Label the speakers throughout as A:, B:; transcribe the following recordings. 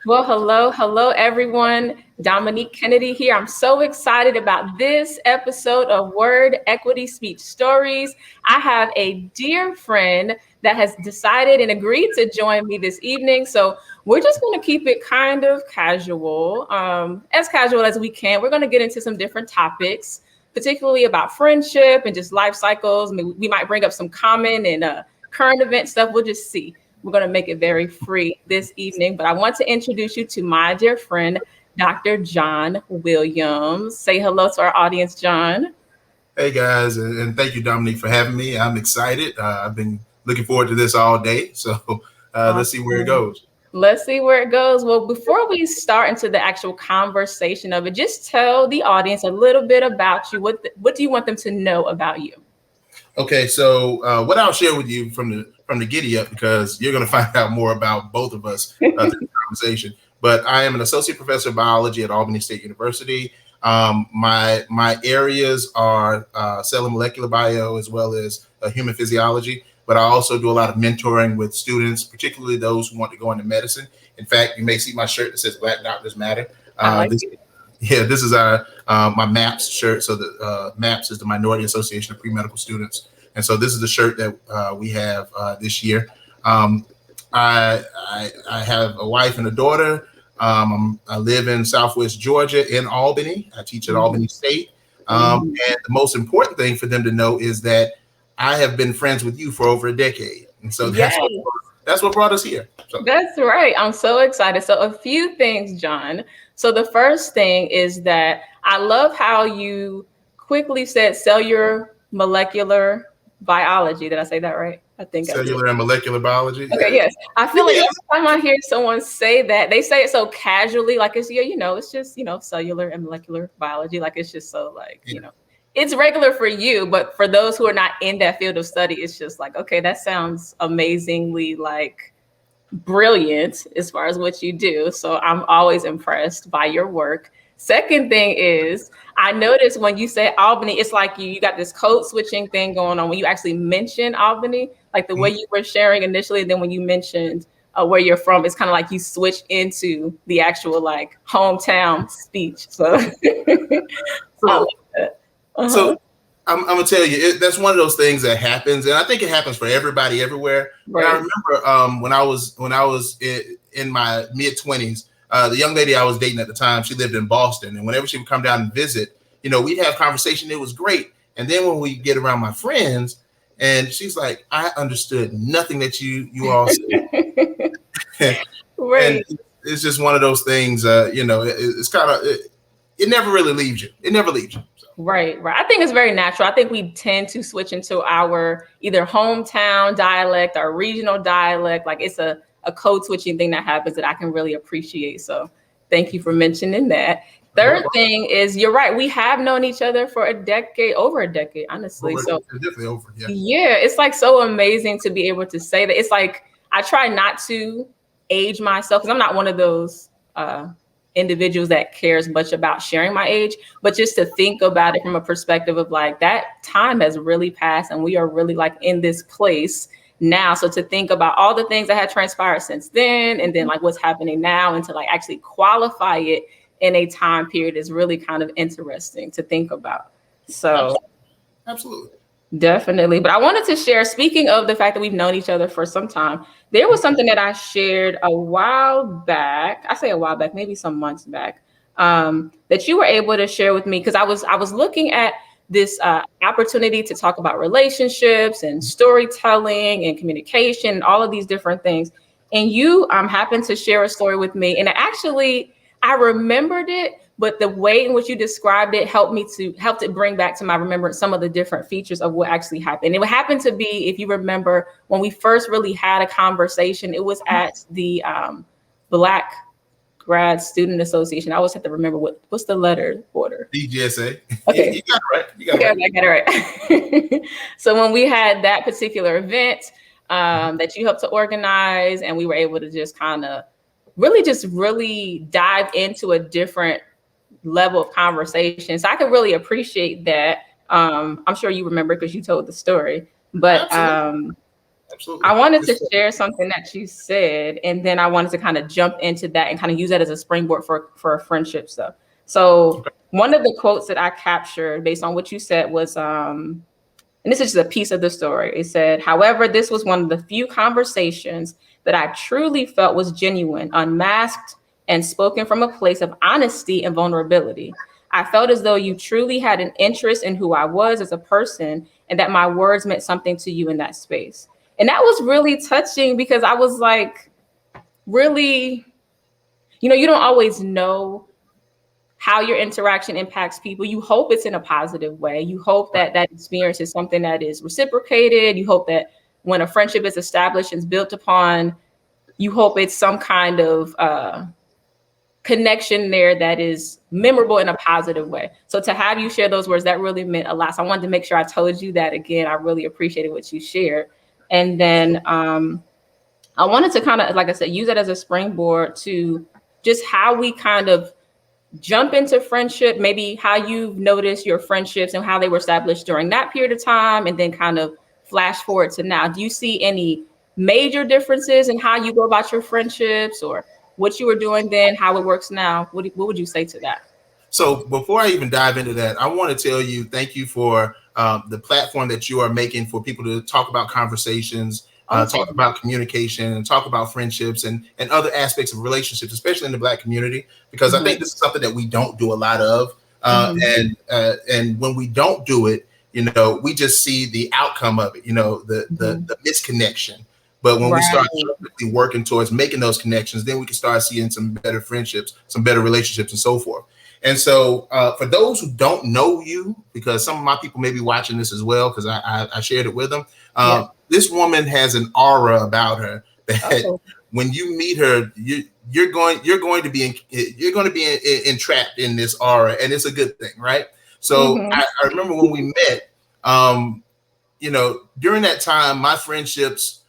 A: Well, hello, everyone. Dominique Kennedy here. I'm so excited about this episode of Word Equity Speech Stories. I have a dear friend that has decided and agreed to join me this evening. So we're just going to keep it kind of casual, as casual as we can. We're going to get into some different topics, particularly about friendship and just life cycles. I mean, we might bring up some common and current event stuff. We'll just see. We're going to make it very free this evening, but I want to introduce you to my dear friend, Dr. John Williams. Say hello to our audience, John.
B: Hey guys, and thank you, Dominique, for having me. I'm excited. I've been looking forward to this all day. So let's see where it goes.
A: Let's see where it goes. Well, before we start into the actual conversation of it, just tell the audience a little bit about you. What do you want them to know about you?
B: Okay, so what I'll share with you from the giddy up, because you're going to find out more about both of us through the conversation. But I am an associate professor of biology at Albany State University. My areas are cell and molecular bio as well as human physiology. But I also do a lot of mentoring with students, particularly those who want to go into medicine. In fact, you may see my shirt that says Black Doctors Matter. This is our my MAPS shirt. So the MAPS is the Minority Association of Pre-Medical Students. And so this is the shirt that we have this year. I have a wife and a daughter. I live in Southwest Georgia in Albany. I teach at Albany State. And the most important thing for them to know is that I have been friends with you for over a decade. And so that's what brought us here. So.
A: That's right. I'm so excited. So a few things, John. So the first thing is that I love how you quickly said cellular molecular biology. Did I say that right? I think
B: cellular and molecular biology.
A: Okay, yes. I feel like every time I hear someone say that, they say it so casually, like it's it's just, cellular and molecular biology. Like it's just so it's regular for you, but for those who are not in that field of study, it's just like, okay, that sounds amazingly brilliant as far as what you do. So I'm always impressed by your work. Second thing is, I noticed when you say Albany, it's like you got this code switching thing going on when you actually mention Albany, like the way you were sharing initially. And then when you mentioned where you're from, it's kind of like you switch into the actual hometown speech. So,
B: So I'm gonna tell you, that's one of those things that happens, and I think it happens for everybody everywhere. Right. And I remember when I was in my mid-20s, the young lady I was dating at the time, she lived in Boston, and whenever she would come down and visit, we'd have conversation. It was great. And then when we get around my friends, and she's like, I understood nothing that you all said. Right. And it's just one of those things. It's kind of it never really leaves you. It never leaves you.
A: Right. I think it's very natural. I think we tend to switch into our either hometown dialect or regional dialect. Like it's a code switching thing that happens that I can really appreciate. So thank you for mentioning that. Third thing is, you're right. We have known each other for over a decade, honestly.
B: Definitely over. Yeah.
A: Yeah. It's so amazing to be able to say that. It's like, I try not to age myself because I'm not one of those individuals that cares much about sharing my age, but just to think about it from a perspective of that time has really passed and we are really in this place now. So to think about all the things that had transpired since then, and then what's happening now, and to actually qualify it in a time period is really kind of interesting to think about. So
B: absolutely.
A: Definitely. But I wanted to share, speaking of the fact that we've known each other for some time, there was something that I shared a while back. I say a while back, maybe some months back, that you were able to share with me, because I was looking at this opportunity to talk about relationships and storytelling and communication and all of these different things. And you happened to share a story with me. And I remembered it, but the way in which you described it helped it bring back to my remembrance some of the different features of what actually happened. It happened to be, if you remember, when we first really had a conversation, it was at the Black Grad Student Association. I always have to remember what's the letter order.
B: BGSA.
A: Okay,
B: you got it right.
A: I got it right. So when we had that particular event that you helped to organize, and we were able to just kind of really dive into a different level of conversation. So I could really appreciate that. I'm sure you remember because you told the story, but
B: Absolutely.
A: I wanted to share something that you said, and then I wanted to kind of jump into that and kind of use that as a springboard for friendship stuff. So
B: Okay.
A: one of the quotes that I captured based on what you said was, and this is just a piece of the story. It said, however, this was one of the few conversations that I truly felt was genuine, unmasked, and spoken from a place of honesty and vulnerability. I felt as though you truly had an interest in who I was as a person and that my words meant something to you in that space. And that was really touching because I was like, really, you don't always know how your interaction impacts people. You hope it's in a positive way. You hope that that experience is something that is reciprocated. You hope that when a friendship is established and is built upon, you hope it's some kind of connection there that is memorable in a positive way. So to have you share those words, that really meant a lot. So I wanted to make sure I told you that again. I really appreciated what you shared. And then I wanted to kind of, like I said, use it as a springboard to just how we kind of jump into friendship, maybe how you've noticed your friendships and how they were established during that period of time, and then kind of flash forward to now. Do you see any major differences in how you go about your friendships, or what you were doing then, how it works now? What would you say to that?
B: So before I even dive into that, I want to tell you thank you for the platform that you are making for people to talk about conversations, talk about communication, and talk about friendships and other aspects of relationships, especially in the Black community, because I think this is something that we don't do a lot of. And when we don't do it, we just see the outcome of it, the misconnection. But when we start working towards making those connections, then we can start seeing some better friendships, some better relationships, and so forth. And so for those who don't know you, because some of my people may be watching this as well, because I shared it with them, this woman has an aura about her that when you meet her, you're going to be entrapped in this aura, and it's a good thing, right? So I remember when we met, during that time, my friendships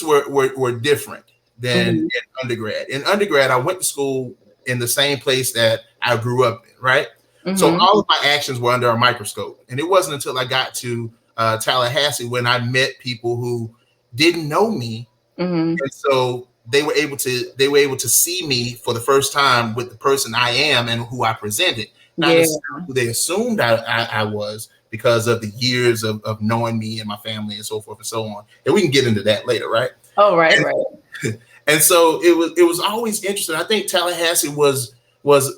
B: were different than in undergrad. In undergrad, I went to school in the same place that I grew up in, right? So all of my actions were under a microscope. And it wasn't until I got to Tallahassee when I met people who didn't know me. And so they were able to see me for the first time with the person I am and who I presented, not necessarily who they assumed I was, because of the years of knowing me and my family and so forth and so on. And we can get into that later, right?
A: Oh, right.
B: And so it was always interesting. I think Tallahassee was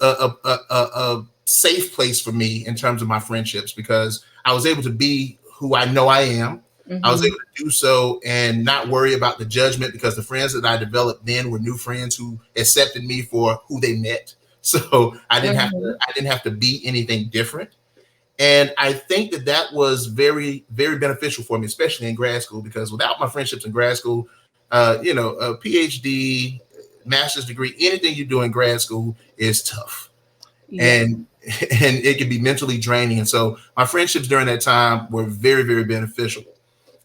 B: a safe place for me in terms of my friendships, because I was able to be who I know I am. I was able to do so and not worry about the judgment, because the friends that I developed then were new friends who accepted me for who they met. So I didn't have to be anything different. And I think that was very, very beneficial for me, especially in grad school, because without my friendships in grad school, a PhD, master's degree, anything you do in grad school is tough. And it can be mentally draining. And so my friendships during that time were very, very beneficial.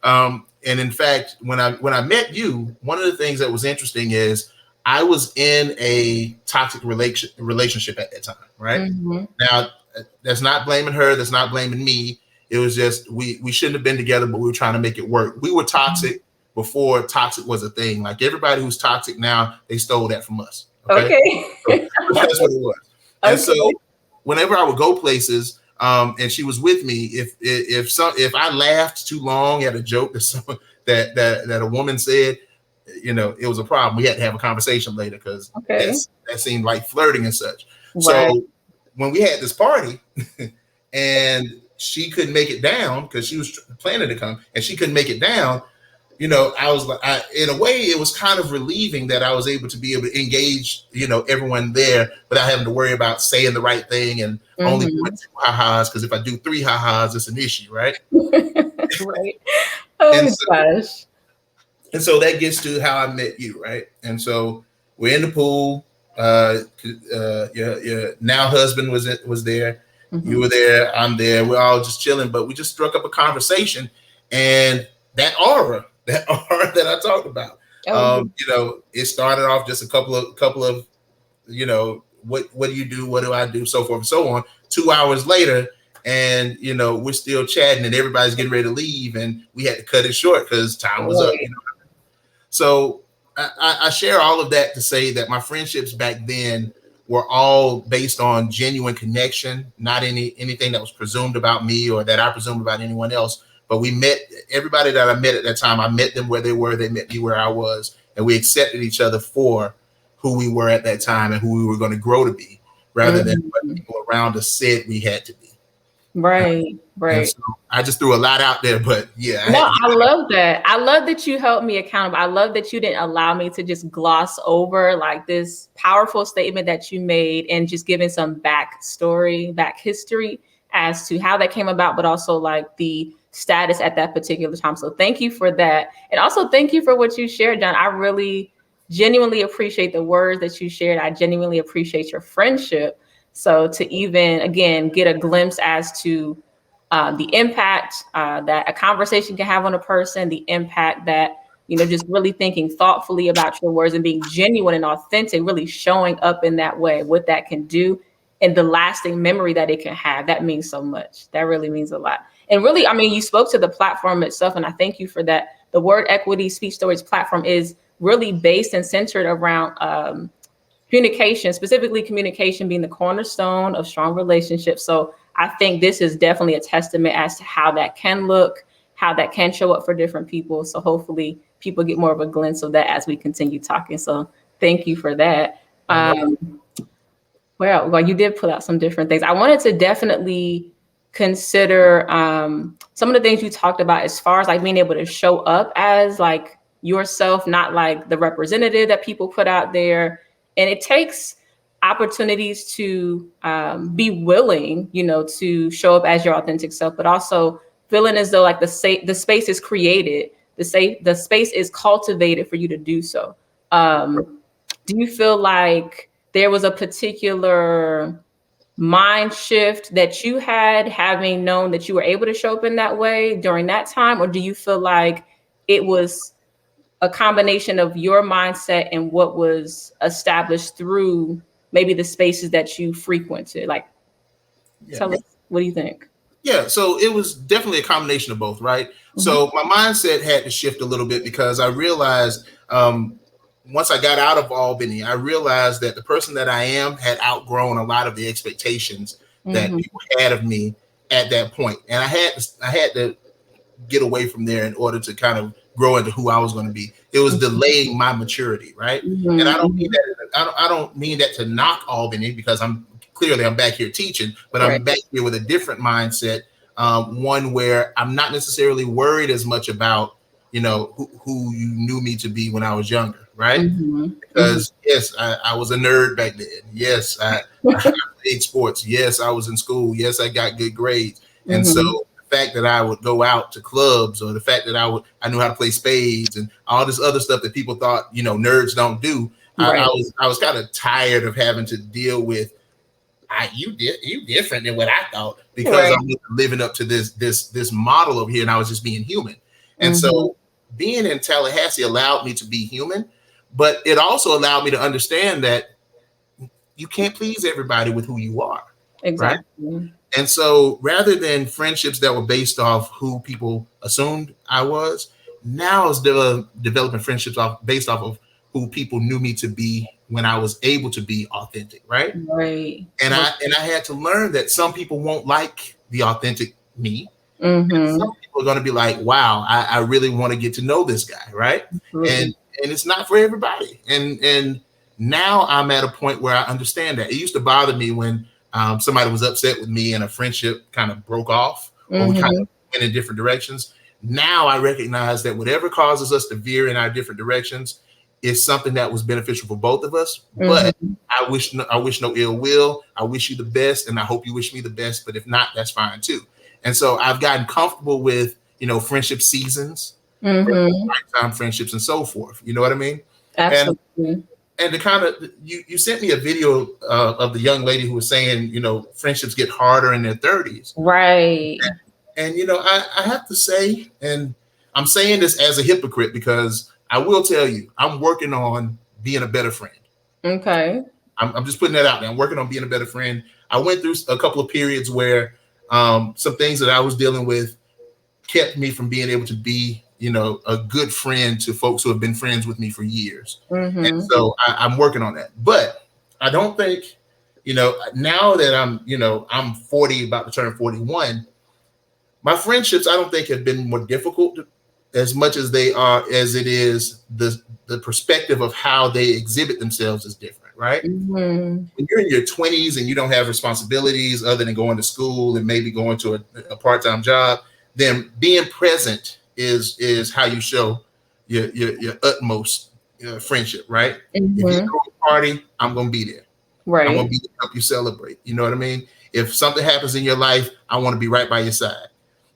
B: And in fact, when I met you, one of the things that was interesting is I was in a toxic relationship at that time, right? Now, that's not blaming her. That's not blaming me. It was just we shouldn't have been together, but we were trying to make it work. We were toxic before toxic was a thing. Like everybody who's toxic now, they stole that from us. Okay. So that's what it was. And so whenever I would go places, and she was with me, if I laughed too long at a joke that a woman said, it was a problem. We had to have a conversation later, because that seemed like flirting and such. So when we had this party and she couldn't make it down because she was planning to come and she couldn't make it down, I was like, in a way, it was kind of relieving that I was able to engage, everyone there without having to worry about saying the right thing and only doing 2 ha-has, because if I do 3 ha-has, it's an issue, right?
A: Right. Oh, gosh.
B: And so that gets to how I met you, right? And so we're in the pool. Your now husband was there. You were there. I'm there. We're all just chilling, but we just struck up a conversation, and that aura that I talked about. It started off just a couple of, what do you do? What do I do? So forth and so on. 2 hours later, and we're still chatting, and everybody's getting ready to leave, and we had to cut it short because time was up. So I share all of that to say that my friendships back then were all based on genuine connection, not anything that was presumed about me or that I presumed about anyone else. But we met everybody that I met at that time. I met them where they were. They met me where I was, and we accepted each other for who we were at that time and who we were going to grow to be, rather than what people around us said we had to be.
A: Right.
B: And so I just threw a lot out there, but yeah.
A: I love that. I love that you held me accountable. I love that you didn't allow me to just gloss over like this powerful statement that you made and just giving some back history as to how that came about, but also like the status at that particular time. So thank you for that. And also thank you for what you shared, John. I really genuinely appreciate the words that you shared. I genuinely appreciate your friendship. So to even, again, get a glimpse as to the impact that a conversation can have on a person, the impact that, just really thinking thoughtfully about your words and being genuine and authentic, really showing up in that way, what that can do and the lasting memory that it can have. That means so much. That really means a lot. And really, you spoke to the platform itself, and I thank you for that. The Word Equity Speech Stories platform is really based and centered around communication, specifically communication being the cornerstone of strong relationships. So I think this is definitely a testament as to how that can look, how that can show up for different people. So hopefully people get more of a glimpse of that as we continue talking. So thank you for that. Well, you did put out some different things. I wanted to definitely consider some of the things you talked about as far as like being able to show up as like yourself, not like the representative that people put out there. And it takes opportunities to be willing, to show up as your authentic self, but also feeling as though like the space is created, the space is cultivated for you to do so. Do you feel like there was a particular mind shift that you had having known that you were able to show up in that way during that time? Or do you feel like it was a combination of your mindset and what was established through maybe the spaces that you frequented? Like, tell us, what do you think?
B: Yeah, so it was definitely a combination of both, right? Mm-hmm. So my mindset had to shift a little bit because I realized once I got out of Albany, I realized that the person that I am had outgrown a lot of the expectations that people had of me at that point. And I had to get away from there in order to kind of grow into who I was going to be. It was delaying my maturity, right? And I don't mean that I don't mean that to knock Albany, because I'm back here teaching, but I'm back here with a different mindset, one where I'm not necessarily worried as much about who you knew me to be when I was younger, right? Because yes, I was a nerd back then. Yes, I played sports. Yes, I was in school. Yes, I got good grades. And so the fact that I would go out to clubs, or the fact that I knew how to play spades and all this other stuff that people thought nerds don't do, I was kind of tired of having to deal with you different than what I thought, because I'm living up to this model over here, and I was just being human. And so being in Tallahassee allowed me to be human, but it also allowed me to understand that you can't please everybody with who you are. Exactly. Right? And so rather than friendships that were based off who people assumed I was, now it's developing friendships based off of who people knew me to be when I was able to be authentic, right?
A: Right.
B: And I had to learn that some people won't like the authentic me. Some people are going to be like, wow, I really want to get to know this guy, right? And it's not for everybody. And now I'm at a point where I understand that. It used to bother me when somebody was upset with me and a friendship kind of broke off, or we kind of went in different directions. Now I recognize that whatever causes us to veer in our different directions is something that was beneficial for both of us. But I wish no ill will. I wish you the best, and I hope you wish me the best. But if not, that's fine too. And so I've gotten comfortable with friendship seasons, lifetime friendships, and so forth. You know what I mean?
A: Absolutely.
B: And to kind of you sent me a video of the young lady who was saying friendships get harder in their 30s.
A: Right.
B: And I have to say, and I'm saying this as a hypocrite, because I will tell you, I'm working on being a better friend.
A: Okay.
B: I'm just putting that out there. I'm working on being a better friend. I went through a couple of periods where some things that I was dealing with kept me from being able to be, a good friend to folks who have been friends with me for years. And
A: Mm-hmm.
B: so I'm working on that. But I don't think, now that I'm 40, about to turn 41, my friendships, I don't think have been more difficult as much as they are, as it is the perspective of how they exhibit themselves is different, right?
A: Mm-hmm.
B: When you're in your 20s and you don't have responsibilities other than going to school and maybe going to a part-time job, then being present is how you show your utmost friendship, right? If you
A: Mm-hmm.
B: throw a party, I'm gonna be there. I'm gonna
A: Right.
B: be there to help you celebrate. You know what I mean? If something happens in your life, I want to be right by your side.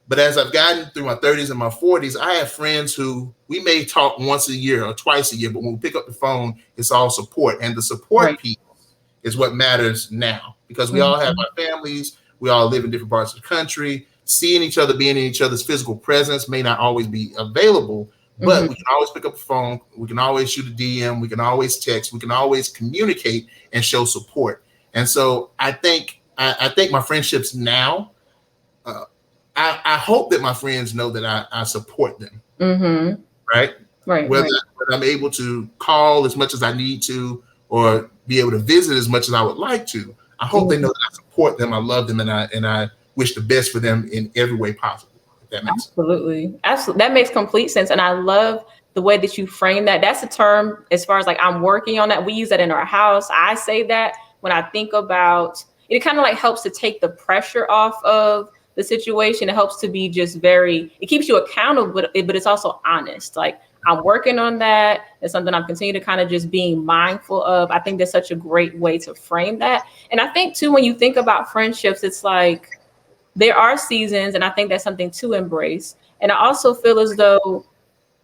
B: But as I've gotten through my 30s and my 40s, I have friends who we may talk once a year or twice a year, but when we pick up the phone, it's all support. And the support
A: Right.
B: piece is what matters now, because we all have
A: Mm-hmm.
B: our families, we all live in different parts of the country. Seeing each other, being in each other's physical presence may not always be available, but
A: Mm-hmm.
B: we can always pick up the phone, we can always shoot a DM, we can always text, we can always communicate and show support. And so I think my friendships now, uh, I hope that my friends know that I support them,
A: Mm-hmm.
B: right?
A: Right.
B: Whether,
A: Right.
B: whether I'm able to call as much as I need to or be able to visit as much as I would like to, I hope they know
A: Mm-hmm.
B: that I support them, I love them, and I wish the best for them in every way possible. If that makes sense.
A: Absolutely. Absolutely. That makes complete sense. And I love the way that you frame that. That's a term as far as like I'm working on that. We use that in our house. I say that when I think about it, kind of like helps to take the pressure off of the situation. It helps to be just it keeps you accountable, but it's also honest. Like I'm working on that. It's something I'm continuing to kind of just being mindful of. I think that's such a great way to frame that. And I think too, when you think about friendships, it's like, there are seasons, and I think that's something to embrace. And I also feel as though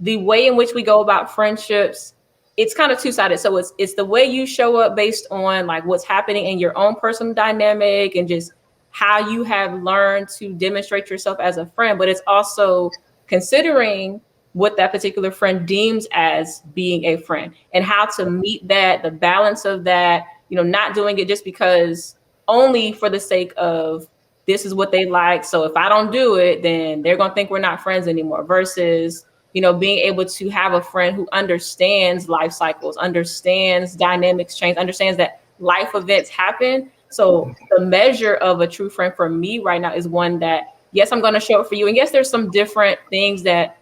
A: the way in which we go about friendships, it's kind of two-sided. So it's the way you show up based on like what's happening in your own personal dynamic and just how you have learned to demonstrate yourself as a friend, but it's also considering what that particular friend deems as being a friend and how to meet that, the balance of that, not doing it just because only for the sake of this is what they like. So if I don't do it, then they're going to think we're not friends anymore versus, being able to have a friend who understands life cycles, understands dynamics change, understands that life events happen. So the measure of a true friend for me right now is one that, yes, I'm going to show up for you. And yes, there's some different things that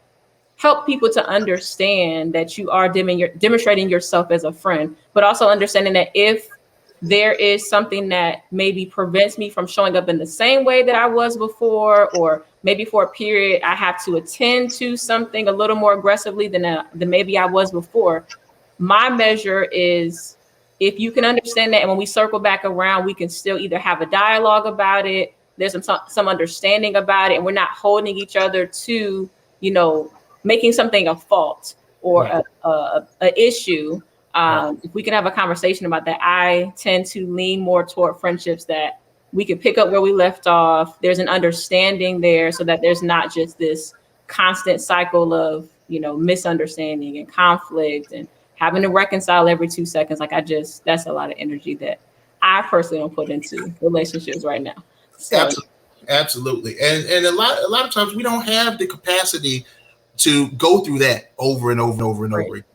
A: help people to understand that you are demonstrating yourself as a friend, but also understanding that if there is something that maybe prevents me from showing up in the same way that I was before, or maybe for a period I have to attend to something a little more aggressively than maybe I was before. My measure is if you can understand that, and when we circle back around, we can still either have a dialogue about it. There's some understanding about it, and we're not holding each other to, you know, making something a fault or
B: Right.
A: a issue.
B: Right.
A: If we can have a conversation about that, I tend to lean more toward friendships that we can pick up where we left off. There's an understanding there so that there's not just this constant cycle of, misunderstanding and conflict and having to reconcile every 2 seconds. That's a lot of energy that I personally don't put into relationships right now. So,
B: Absolutely. Absolutely. And a lot of times we don't have the capacity to go through that over and over and over and
A: right,
B: over again.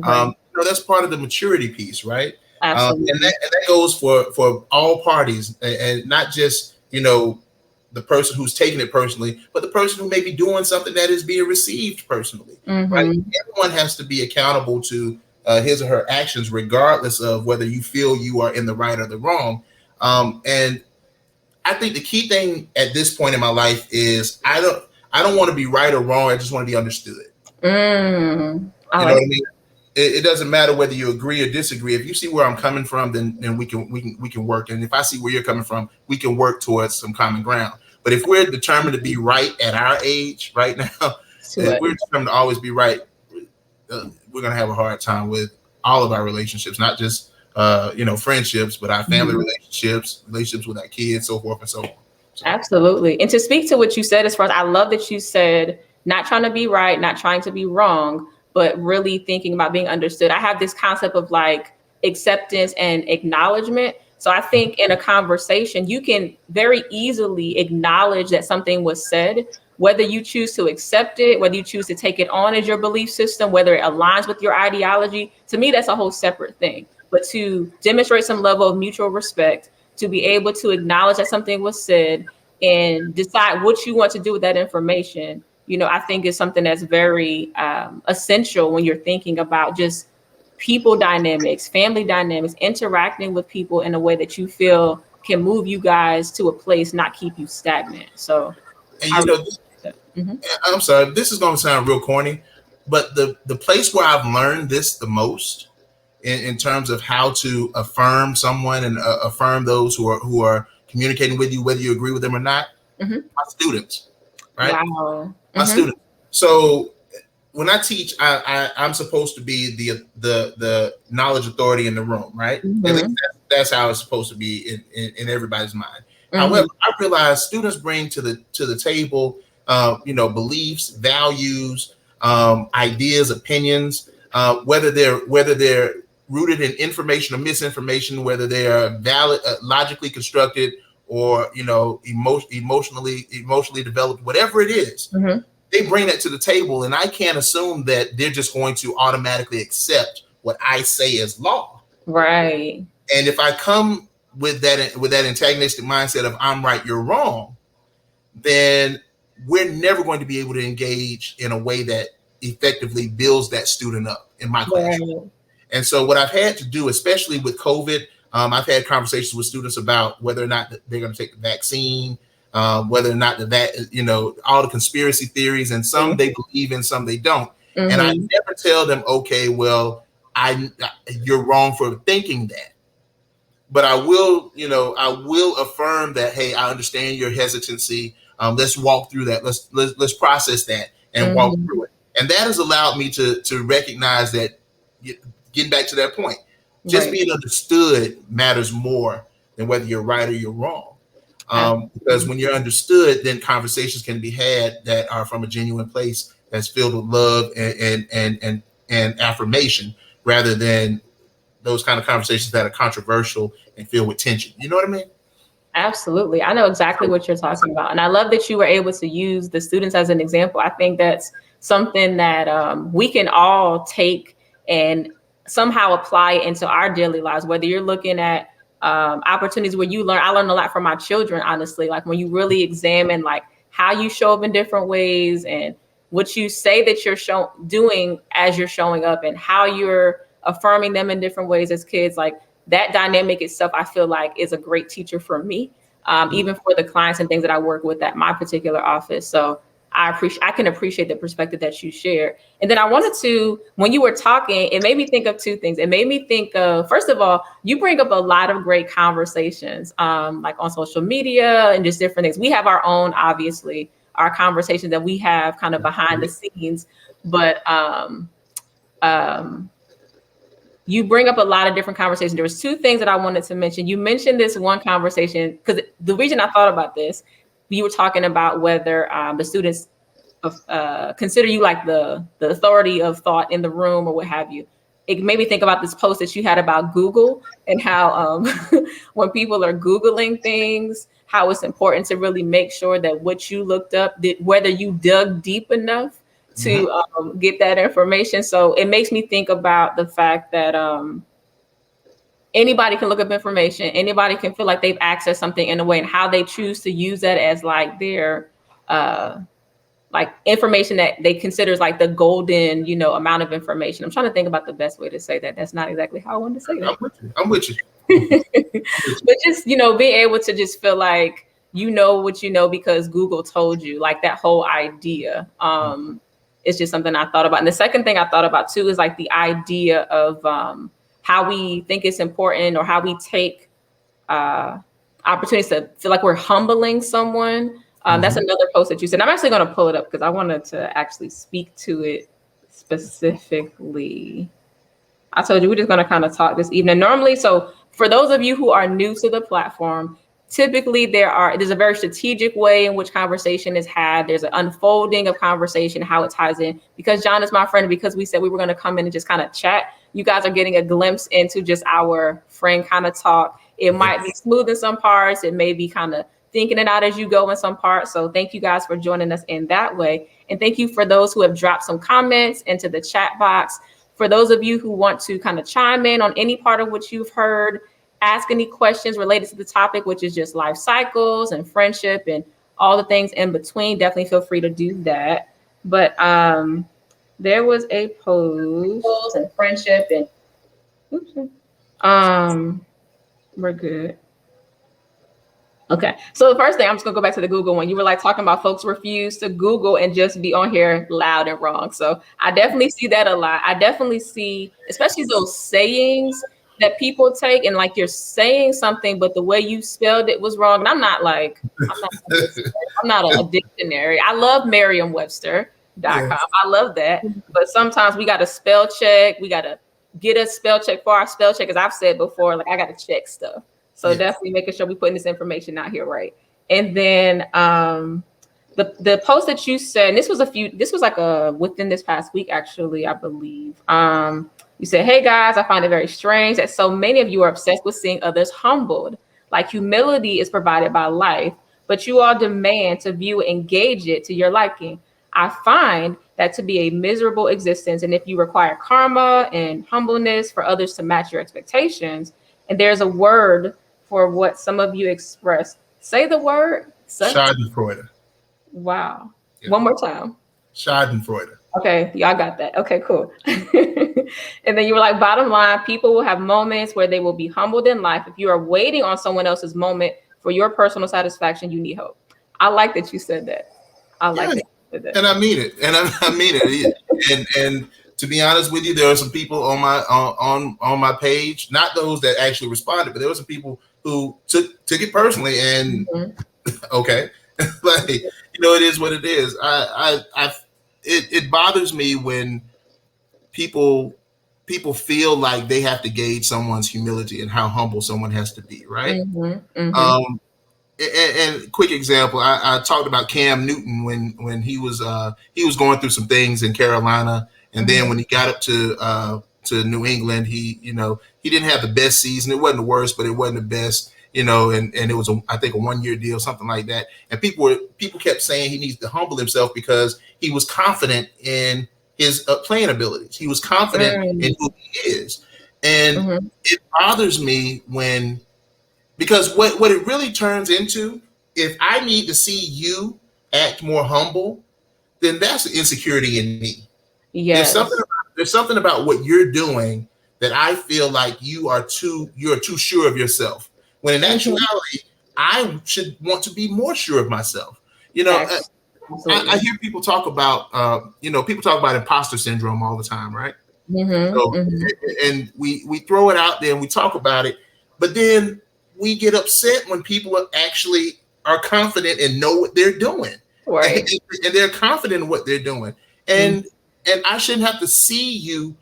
A: right,
B: That's part of the maturity piece, right? And
A: absolutely.
B: that goes for all parties, and not just the person who's taking it personally, but the person who may be doing something that is being received personally, right?
A: Mm-hmm.
B: Everyone has to be accountable to his or her actions, regardless of whether you feel you are in the right or the wrong. And I think the key thing at this point in my life is I don't want to be right or wrong. I just want to be understood.
A: I
B: You know
A: like
B: what I mean? It doesn't matter whether you agree or disagree. If you see where I'm coming from, then we can work. And if I see where you're coming from, we can work towards some common ground. But if we're determined to be right at our age right now, if
A: to
B: we're determined to always be right, we're gonna have a hard time with all of our relationships, not just friendships, but our family
A: it.
B: relationships with our kids, so forth and so on. So
A: Absolutely. And to speak to what you said, as far as I love that you said, not trying to be right, not trying to be wrong, but really thinking about being understood. I have this concept of like acceptance and acknowledgement. So I think in a conversation, you can very easily acknowledge that something was said, whether you choose to accept it, whether you choose to take it on as your belief system, whether it aligns with your ideology. To me, that's a whole separate thing. But to demonstrate some level of mutual respect, to be able to acknowledge that something was said and decide what you want to do with that information, I think is something that's very essential when you're thinking about just people dynamics, family dynamics, interacting with people in a way that you feel can move you guys to a place, not keep you stagnant. So
B: And
A: I
B: you know,
A: mm-hmm.
B: I'm sorry, this is going to sound real corny, but the place where I've learned this the most in terms of how to affirm someone and affirm those who are communicating with you, whether you agree with them or not,
A: Mm-hmm.
B: my students, right?
A: Wow.
B: My
A: Mm-hmm.
B: students. So when I teach, I'm supposed to be the knowledge authority in the room, right? At least
A: Mm-hmm.
B: that's how it's supposed to be in everybody's mind.
A: Mm-hmm.
B: However, I realize students bring to the table, beliefs, values, ideas, opinions, whether they're rooted in information or misinformation, whether they are valid, logically constructed, or emotionally developed, whatever it is.
A: Mm-hmm.
B: They bring that to the table, and I can't assume that they're just going to automatically accept what I say as law.
A: Right.
B: And if I come with that antagonistic mindset of I'm right, you're wrong, then we're never going to be able to engage in a way that effectively builds that student up in my classroom.
A: Right.
B: And so what I've had to do, especially with COVID, I've had conversations with students about whether or not they're going to take the vaccine, whether or not all the conspiracy theories, and some they believe in, some they don't.
A: Mm-hmm.
B: And I never tell them, okay, well, you're wrong for thinking that. But I will affirm that, hey, I understand your hesitancy. Let's walk through that. Let's process that and walk through it. And that has allowed me to recognize that, getting back to that point, just being understood matters more than whether you're right or you're wrong. Because when you're understood, then conversations can be had that are from a genuine place that's filled with love and affirmation, rather than those kind of conversations that are controversial and filled with tension. You know what I mean?
A: Absolutely. I know exactly what you're talking about. And I love that you were able to use the students as an example. I think that's something that we can all take and somehow apply it into our daily lives, whether you're looking at opportunities where I learn a lot from my children, honestly, like when you really examine like how you show up in different ways and what you say that you're doing as you're showing up and how you're affirming them in different ways as kids, like that dynamic itself, I feel like is a great teacher for me, even for the clients and things that I work with at my particular office. So I can appreciate the perspective that you shared. And then I wanted to, when you were talking, it made me think of two things. It made me think of, first of all, you bring up a lot of great conversations, like on social media and just different things. We have our own, obviously, our conversations that we have kind of behind the scenes, but you bring up a lot of different conversations. There was two things that I wanted to mention. You mentioned this one conversation, because the reason I thought about this, you were talking about whether the students consider you like the authority of thought in the room or what have you. It made me think about this post that you had about Google and how when people are Googling things, how it's important to really make sure that what you looked up, whether you dug deep enough to get that information. So it makes me think about the fact that anybody can look up information. Anybody can feel like they've accessed something in a way, and how they choose to use that as like their like information that they consider as like the golden, amount of information. I'm trying to think about the best way to say that. That's not exactly how I wanted to say that.
B: I'm with you.
A: But just, being able to just feel like you know what you know because Google told you, like that whole idea. It's just something I thought about. And the second thing I thought about too is like the idea of how we think it's important, or how we take opportunities to feel like we're humbling someone. That's another post that you said. I'm actually going to pull it up because I wanted to actually speak to it specifically. I told you we're just going to kind of talk this evening. Normally, so for those of you who are new to the platform, typically there's a very strategic way in which conversation is had. There's an unfolding of conversation, how it ties in. Because John is my friend, because we said we were going to come in and just kind of chat, you guys are getting a glimpse into just our friend kind of talk. It might be smooth in some parts. It may be kind of thinking it out as you go in some parts. So thank you guys for joining us in that way. And thank you for those who have dropped some comments into the chat box. For those of you who want to kind of chime in on any part of what you've heard, ask any questions related to the topic, which is just life cycles and friendship and all the things in between, definitely feel free to do that. But there was a post and friendship and we're good. Okay, so the first thing, I'm just gonna go back to the Google one. You were like talking about folks refuse to Google and just be on here loud and wrong. So I definitely see that a lot. I definitely see, especially those sayings that people take, and like you're saying something, but the way you spelled it was wrong. And I'm not a dictionary. I love Merriam-Webster.com. I love that. But sometimes we got to spell check. We got to get a spell check for our spell check. As I've said before, like I got to check stuff. So definitely making sure we're putting this information out here right. And then the post that you said, and this was like within this past week, actually, I believe. You said, "Hey guys, I find it very strange that so many of you are obsessed with seeing others humbled. Like humility is provided by life, but you all demand to view and gauge it to your liking. I find that to be a miserable existence. And if you require karma and humbleness for others to match your expectations, and there's a word for what some of you express. Say the word.
B: Schadenfreude.
A: Wow. Yeah. One more time.
B: Schadenfreude.
A: Okay, y'all got that. Okay, cool. And then you were like, bottom line, people will have moments where they will be humbled in life. If you are waiting on someone else's moment for your personal satisfaction, you need hope. I like that you said that. I like that you said that.
B: And I mean it. And I mean it. And to be honest with you, there are some people on my page, not those that actually responded, but there were some people who took it personally, and okay, like it is what it is. It bothers me when people feel like they have to gauge someone's humility and how humble someone has to be, right? And quick example, I talked about Cam Newton when he was going through some things in Carolina. And then when he got up to New England, he didn't have the best season. It wasn't the worst, but it wasn't the best, and it was I think a 1-year deal, something like that. And people kept saying he needs to humble himself because he was confident in his playing abilities. He was confident in who he is. And it bothers me because what it really turns into, if I need to see you act more humble, then that's an insecurity in me. Yes. There's something about what you're doing that I feel like you're too sure of yourself. When in actuality, I should want to be more sure of myself. I hear people talk about imposter syndrome all the time, right? And we throw it out there and we talk about it, but then we get upset when people actually are confident and know what they're doing, right? And they're confident in what they're doing, and I shouldn't have to see you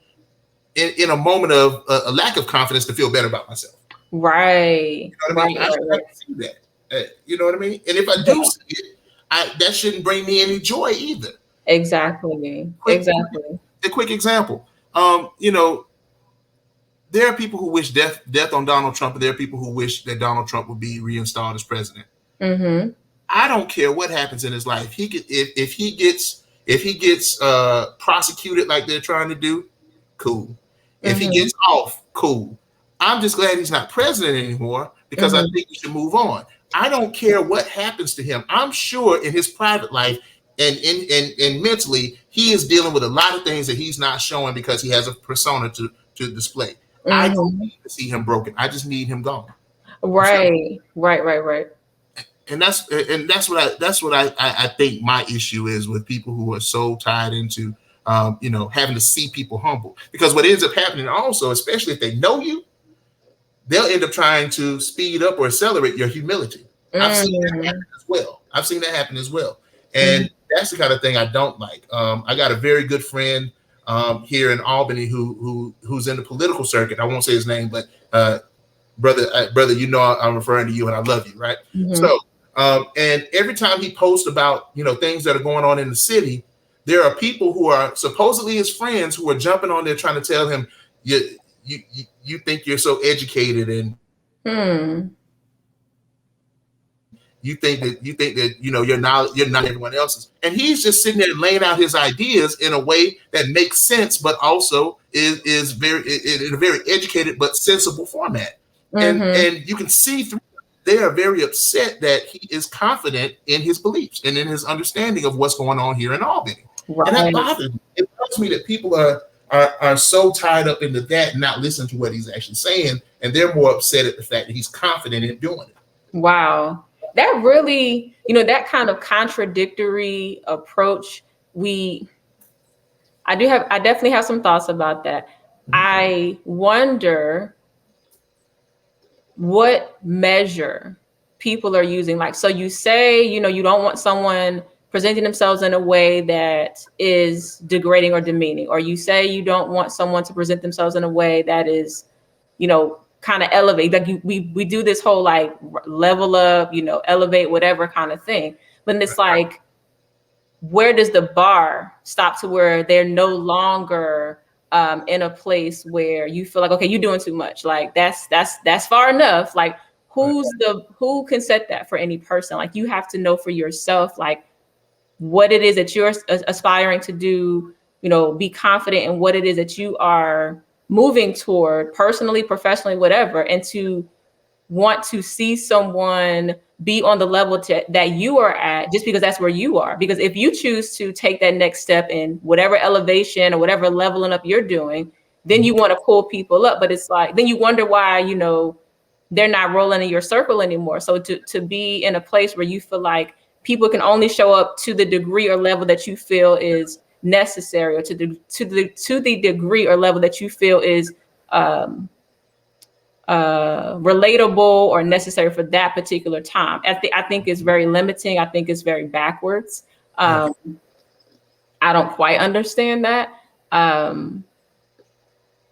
B: in a moment of a lack of confidence to feel better about myself.
A: Right.
B: You know what I mean? I shouldn't have to see that. You know what I mean? And if I do see it, that shouldn't bring me any joy either.
A: Exactly.
B: A quick example. There are people who wish death on Donald Trump, and there are people who wish that Donald Trump would be reinstalled as president. I don't care what happens in his life. If he gets prosecuted like they're trying to do, cool. If he gets off, cool. I'm just glad he's not president anymore because I think we should move on. I don't care what happens to him. I'm sure in his private life and mentally, he is dealing with a lot of things that he's not showing because he has a persona to display. I don't need to see him broken. I just need him gone.
A: Right.
B: And that's what I think my issue is with people who are so tied into having to see people humble. Because what ends up happening also, especially if they know you, they'll end up trying to speed up or accelerate your humility. I've seen that happen as well. And that's the kind of thing I don't like. I got a very good friend here in Albany who's in the political circuit. I won't say his name, but brother, I'm referring to you, and I love you, right? So, and every time he posts about things that are going on in the city, there are people who are supposedly his friends who are jumping on there trying to tell him, you think you're so educated and
A: Hmm.
B: You think that you're not everyone else's, and he's just sitting there laying out his ideas in a way that makes sense, but also is very in a very educated but sensible format,
A: Mm-hmm.
B: and you can see through. They are very upset that he is confident in his beliefs and in his understanding of what's going on here in Albany, and that
A: Right.
B: bothers me. It bothers me that people are so tied up into that and not listening to what he's actually saying, and they're more upset at the fact that he's confident in doing it.
A: Wow. That really, that kind of contradictory approach, we I definitely have some thoughts about that. I wonder what measure people are using. Like, so you say, you don't want someone presenting themselves in a way that is degrading or demeaning, or you say you don't want someone to present themselves in a way that is, kind of elevate. Like we do this whole like level up, elevate, whatever kind of thing. But it's like, where does the bar stop to where they're no longer in a place where you feel like, okay, you're doing too much. Like that's far enough. Like
B: Right.
A: who can set that for any person? Like you have to know for yourself, like what it is that you're aspiring to do, be confident in what it is that you are moving toward personally, professionally, whatever, and to want to see someone be on the level that you are at just because that's where you are. Because if you choose to take that next step in whatever elevation or whatever leveling up you're doing, then you want to pull people up. But it's like, then you wonder why, they're not rolling in your circle anymore. So to be in a place where you feel like people can only show up to the degree or level that you feel is necessary, or to the degree or level that you feel is um, relatable or necessary for that particular time. I think is very limiting. I think it's very backwards.
B: Right.
A: Um, I don't quite understand that. Um,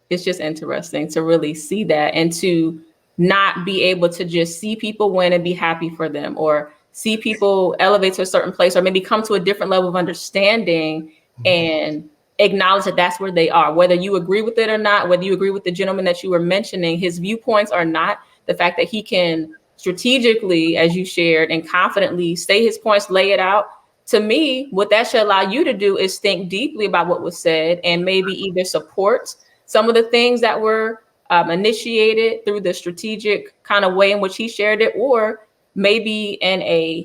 A: it's just interesting to really see that and to not be able to just see people win and be happy for them, or see people elevate to a certain place, or maybe come to a different level of understanding and acknowledge that that's where they are, whether you agree with it or not, whether you agree with the gentleman that you were mentioning, his viewpoints or not. The fact that he can strategically, as you shared, and confidently say his points, lay it out. To me, what that should allow you to do is think deeply about what was said and maybe either support some of the things that were initiated through the strategic kind of way in which he shared it, or maybe in a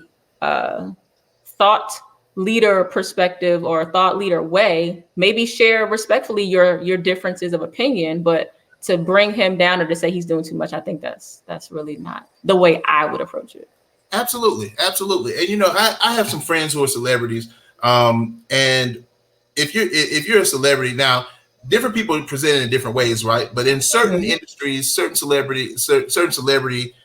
A: thought leader perspective or thought leader way, maybe share respectfully your differences of opinion. But to bring him down or to say he's doing too much, I think that's really not the way I would approach it.
B: Absolutely, absolutely. And I have some friends who are celebrities. And if you're a celebrity now, different people present in different ways, right? But in certain
A: Mhm.
B: industries, certain celebrity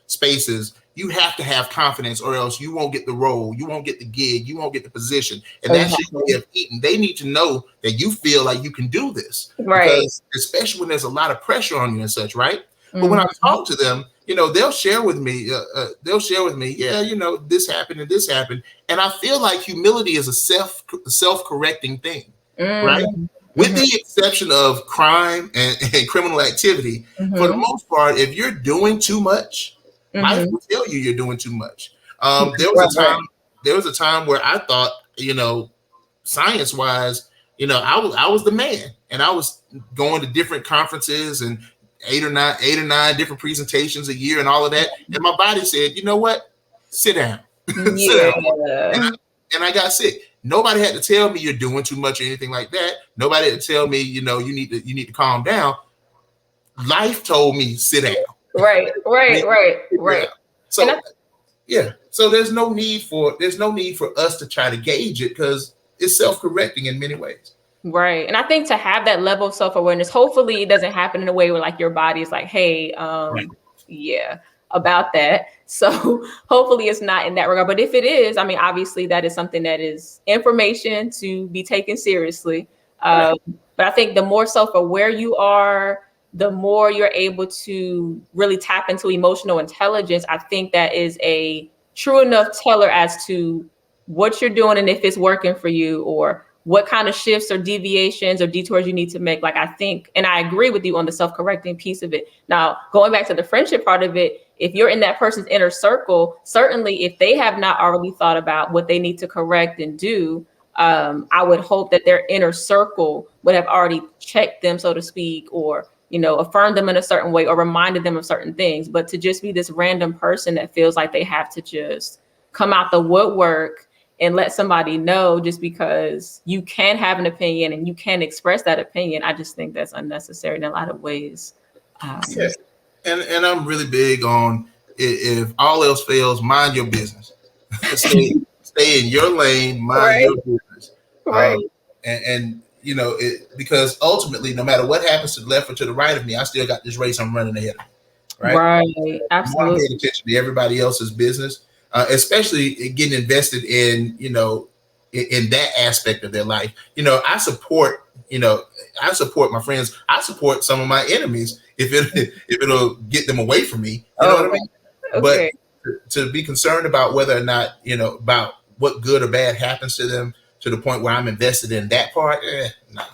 B: spaces, you have to have confidence, or else you won't get the role, you won't get the gig, you won't get the position, and that's your way
A: Exactly.
B: of eating. They need to know that you feel like you can do this,
A: Right.
B: because especially when there's a lot of pressure on you and such, right? But when I
A: Mhm.
B: talk to them, they'll share with me. Yeah, this happened and this happened, and I feel like humility is a self correcting thing, right?
A: Mm.
B: With
A: Mhm.
B: the exception of crime and criminal activity, for the
A: Mhm.
B: most part, if you're doing too much, life
A: Mhm.
B: will tell you you're doing too much. There was
A: Right.
B: a time.
A: Right.
B: There was a time where I thought, science wise, I was the man, and I was going to different conferences and eight or nine different presentations a year and all of that. And my body said, you know what? Sit down, sit down. And I,
A: Yeah.
B: and I got sick. Nobody had to tell me you're doing too much or anything like that. Nobody had to tell me, you need to calm down. Life told me sit down.
A: Right.
B: You
A: Right.
B: need to
A: Right.
B: figure it
A: Right.
B: out.
A: And I
B: So yeah. So there's no need for us to try to gauge it, because it's self-correcting in many ways.
A: Right. And I think to have that level of self-awareness, hopefully it doesn't happen in a way where like your body is like, hey,
B: Right.
A: yeah, about that. So hopefully it's not in that regard. But if it is, I mean, obviously that is something that is information to be taken seriously.
B: Right.
A: Um, but I think the more self-aware you are, the more you're able to really tap into emotional intelligence. I think that is a true enough teller as to what you're doing and if it's working for you, or what kind of shifts or deviations or detours you need to make. Like I think, and I agree with you on the self-correcting piece of it. Now, going back to the friendship part of it, if you're in that person's inner circle, certainly if they have not already thought about what they need to correct and do, I would hope that their inner circle would have already checked them, so to speak, or affirmed them in a certain way or reminded them of certain things. But to just be this random person that feels like they have to just come out the woodwork and let somebody know just because you can have an opinion and you can express that opinion, I just think that's unnecessary in a lot of ways.
B: Yeah. And I'm really big on, if all else fails, mind your business. Stay in your lane, mind your business.
A: Right.
B: And because ultimately, no matter what happens to the left or to the right of me, I still got this race I'm running ahead of. Right.
A: Absolutely.
B: I'm paying attention to everybody else's business, especially getting invested in in that aspect of their life. I support my friends. I support some of my enemies if it'll get them away from me. You know what I mean?
A: Okay.
B: But to be concerned about whether or not about what good or bad happens to them to the point where I'm invested in that part, nah.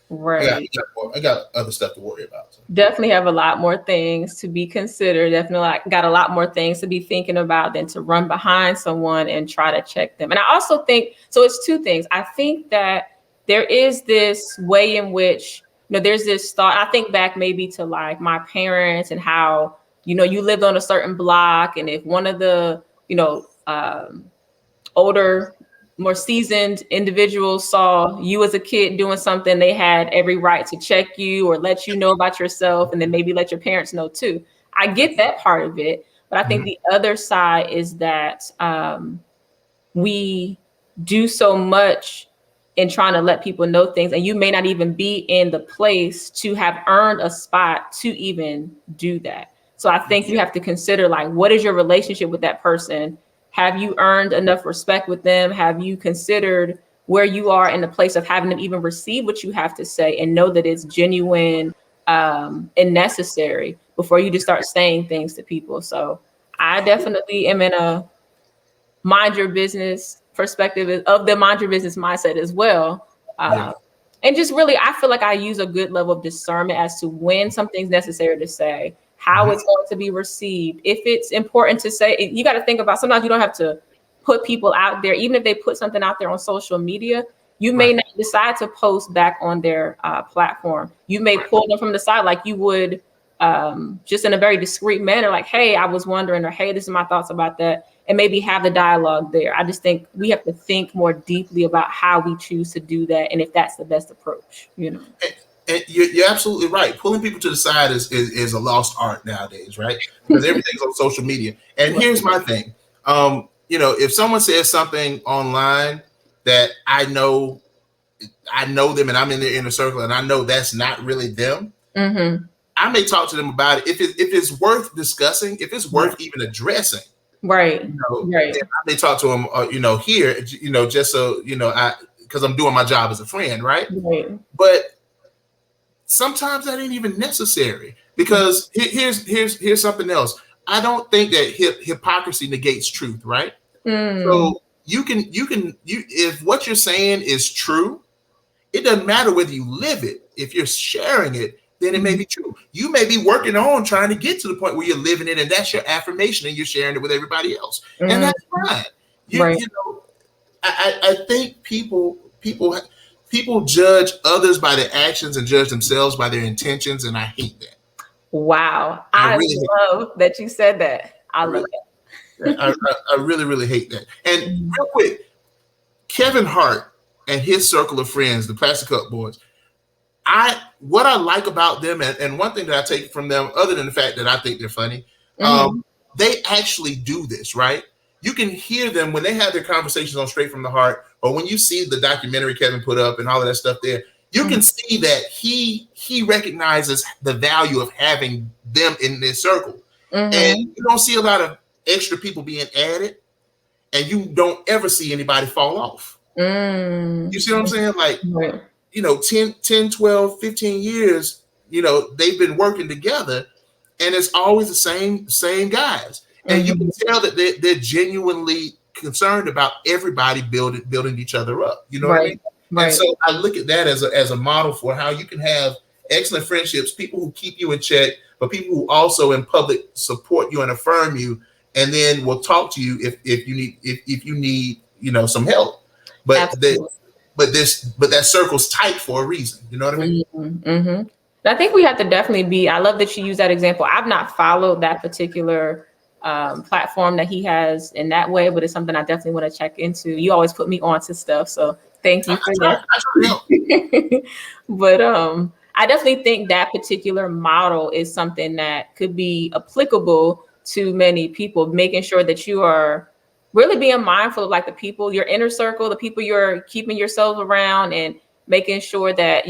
A: Right.
B: I got other stuff to worry about. So.
A: Definitely have a lot more things to be considered. Definitely got a lot more things to be thinking about than to run behind someone and try to check them. And I also think, so it's two things. I think that there is this way in which, there's this thought. I think back maybe to like my parents and how, you lived on a certain block. And if one of the, older, more seasoned individuals saw you as a kid doing something, they had every right to check you or let you know about yourself, and then maybe let your parents know too. I get that part of it, but I think the other side is that we do so much in trying to let people know things, and you may not even be in the place to have earned a spot to even do that. So I think you have to consider, like, what is your relationship with that person? Have you earned enough respect with them? Have you considered where you are in the place of having them even receive what you have to say and know that it's genuine and necessary before you just start saying things to people? So I definitely am in a mind your business perspective of the mind your business mindset as well. And just really, I feel like I use a good level of discernment as to when something's necessary to say, how it's going to be received. If it's important to say, you got to think about, sometimes you don't have to put people out there. Even if they put something out there on social media, you may not decide to post back on their platform. You may pull them from the side like you would just in a very discreet manner, like, hey, I was wondering, or hey, this is my thoughts about that, and maybe have the dialogue there. I just think we have to think more deeply about how we choose to do that and if that's the best approach,
B: And you're absolutely right. Pulling people to the side is a lost art nowadays, right? Because everything's on social media. And here's my thing. If someone says something online that I know them and I'm in their inner circle and I know that's not really them, I may talk to them about it. If it's worth discussing, if it's worth even addressing.
A: Right.
B: I may talk to them, here, just so, because I'm doing my job as a friend, right? But sometimes that ain't even necessary, because here's something else. I don't think that hypocrisy negates truth, right? So you can if what you're saying is true, it doesn't matter whether you live it. If you're sharing it, then it may be true. You may be working on trying to get to the point where you're living it, and that's your affirmation, and you're sharing it with everybody else, and that's fine. I think people judge others by their actions and judge themselves by their intentions, and I hate that.
A: Wow. I really love that you said that. I love
B: that. I really, really hate that. And real quick, Kevin Hart and his circle of friends, the Plastic Cup Boys, what I like about them, and one thing that I take from them, other than the fact that I think they're funny, they actually do this, right? You can hear them when they have their conversations on Straight from the Heart, or when you see the documentary Kevin put up and all of that stuff there, you can see that he recognizes the value of having them in this circle. And you don't see a lot of extra people being added, and you don't ever see anybody fall off. You see what I'm saying? Like, 10, 12, 15 years, they've been working together, and it's always the same guys. And you can tell that they're genuinely concerned about everybody building each other up. You know what I mean? And so I look at that as a model for how you can have excellent friendships, people who keep you in check, but people who also in public support you and affirm you, and then will talk to you if you need some help. But
A: Absolutely.
B: but that circle's tight for a reason. You know what I mean?
A: Mm-hmm. I think we have to definitely be. I love that you use that example. I've not followed that particular platform that he has in that way, but it's something I definitely want to check into. You always put me on to stuff, so thank you for that.
B: I try to help.
A: But I definitely think that particular model is something that could be applicable to many people, making sure that you are really being mindful of like the people, your inner circle, the people you're keeping yourself around, and making sure that,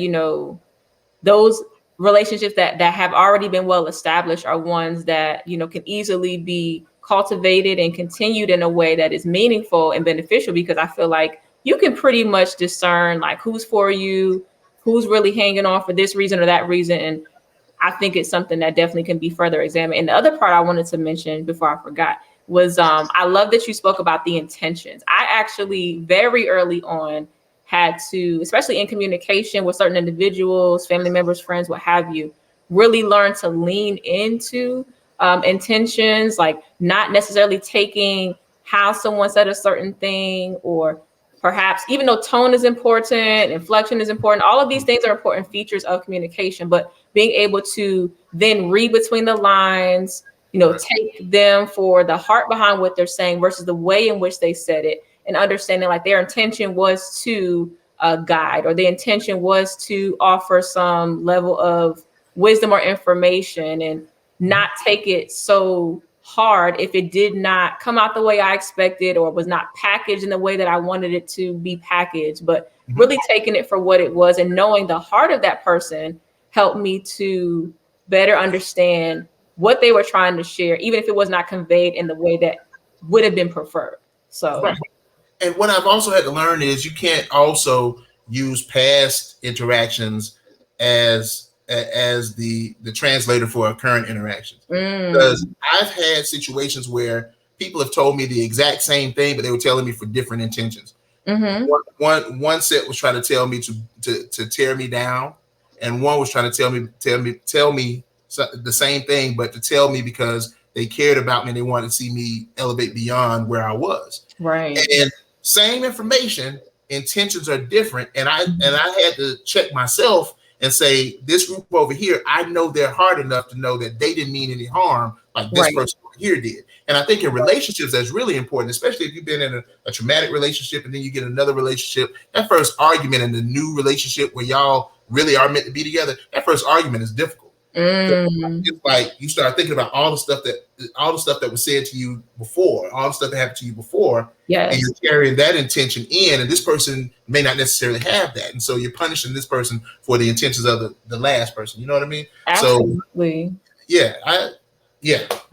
A: those relationships that have already been well established are ones that, can easily be cultivated and continued in a way that is meaningful and beneficial, because I feel like you can pretty much discern like who's for you, who's really hanging on for this reason or that reason. And I think it's something that definitely can be further examined. And the other part I wanted to mention before I forgot was I love that you spoke about the intentions. I actually very early on had to, especially in communication with certain individuals, family members, friends, what have you, really learn to lean into intentions, like not necessarily taking how someone said a certain thing, or perhaps even though tone is important, inflection is important, all of these things are important features of communication, but being able to then read between the lines, take them for the heart behind what they're saying versus the way in which they said it, and understanding like their intention was to guide, or the intention was to offer some level of wisdom or information, and not take it so hard if it did not come out the way I expected or was not packaged in the way that I wanted it to be packaged, but really taking it for what it was, and knowing the heart of that person helped me to better understand what they were trying to share, even if it was not conveyed in the way that would have been preferred. So,
B: Right. And what I've also had to learn is you can't also use past interactions as the translator for current interactions. Because I've had situations where people have told me the exact same thing, but they were telling me for different intentions. One set was trying to tell me to tear me down, and one was trying to tell me the same thing, but to tell me because they cared about me and they wanted to see me elevate beyond where I was.
A: Right.
B: And same information, intentions are different. And I had to check myself and say, this group over here, I know they're hard enough to know that they didn't mean any harm like this person over here did. And I think in relationships, that's really important, especially if you've been in a traumatic relationship and then you get another relationship. That first argument in the new relationship where y'all really are meant to be together, that first argument is difficult. It's like you start thinking about all the stuff that was said to you before, all the stuff that happened to you before, and you're carrying that intention in, and this person may not necessarily have that, and so you're punishing this person for the intentions of the last person. You know what I mean?
A: Absolutely.
B: So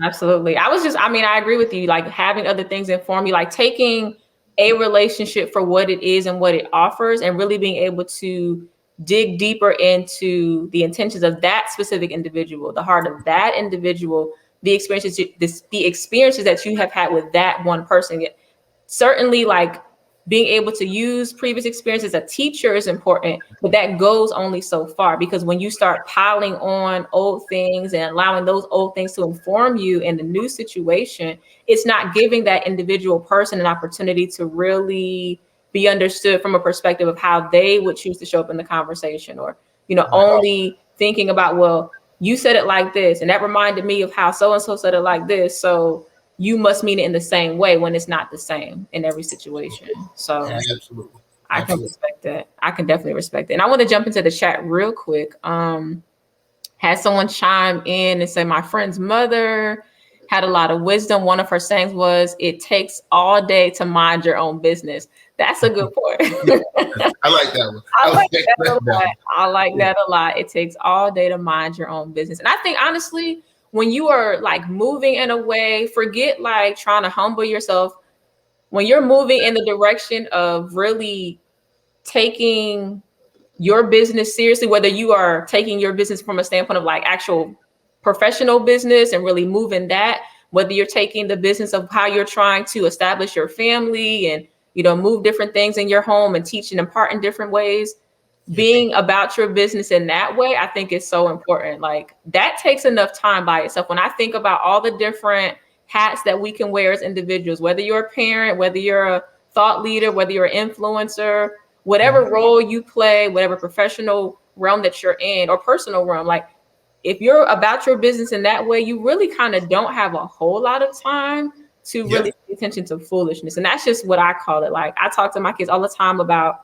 A: Absolutely. I agree with you. Like having other things inform you, like taking a relationship for what it is and what it offers, and really being able to dig deeper into the intentions of that specific individual, the heart of that individual, the experiences that you have had with that one person. Certainly, like being able to use previous experience as a teacher is important, but that goes only so far, because when you start piling on old things and allowing those old things to inform you in the new situation, it's not giving that individual person an opportunity to really be understood from a perspective of how they would choose to show up in the conversation, or, only thinking about, well, you said it like this, and that reminded me of how so-and-so said it like this. So you must mean it in the same way, when it's not the same in every situation. So
B: absolutely.
A: I can respect that. I can definitely respect it. And I want to jump into the chat real quick. Had someone chime in and say, my friend's mother had a lot of wisdom. One of her sayings was, it takes all day to mind your own business. That's a good point.
B: I like that one.
A: I like that a lot. It takes all day to mind your own business. And I think, honestly, when you are like moving in a way, forget like trying to humble yourself. When you're moving in the direction of really taking your business seriously, whether you are taking your business from a standpoint of like actual professional business and really moving that, whether you're taking the business of how you're trying to establish your family and, move different things in your home and teach and impart in different ways,
B: Yeah.
A: being about your business in that way, I think is so important. Like that takes enough time by itself. When I think about all the different hats that we can wear as individuals, whether you're a parent, whether you're a thought leader, whether you're an influencer, whatever
B: Mhm.
A: role you play, whatever professional realm that you're in or personal realm, like if you're about your business in that way, you really kind of don't have a whole lot of time to
B: Yep.
A: really pay attention to foolishness. And that's just what I call it. Like I talk to my kids all the time about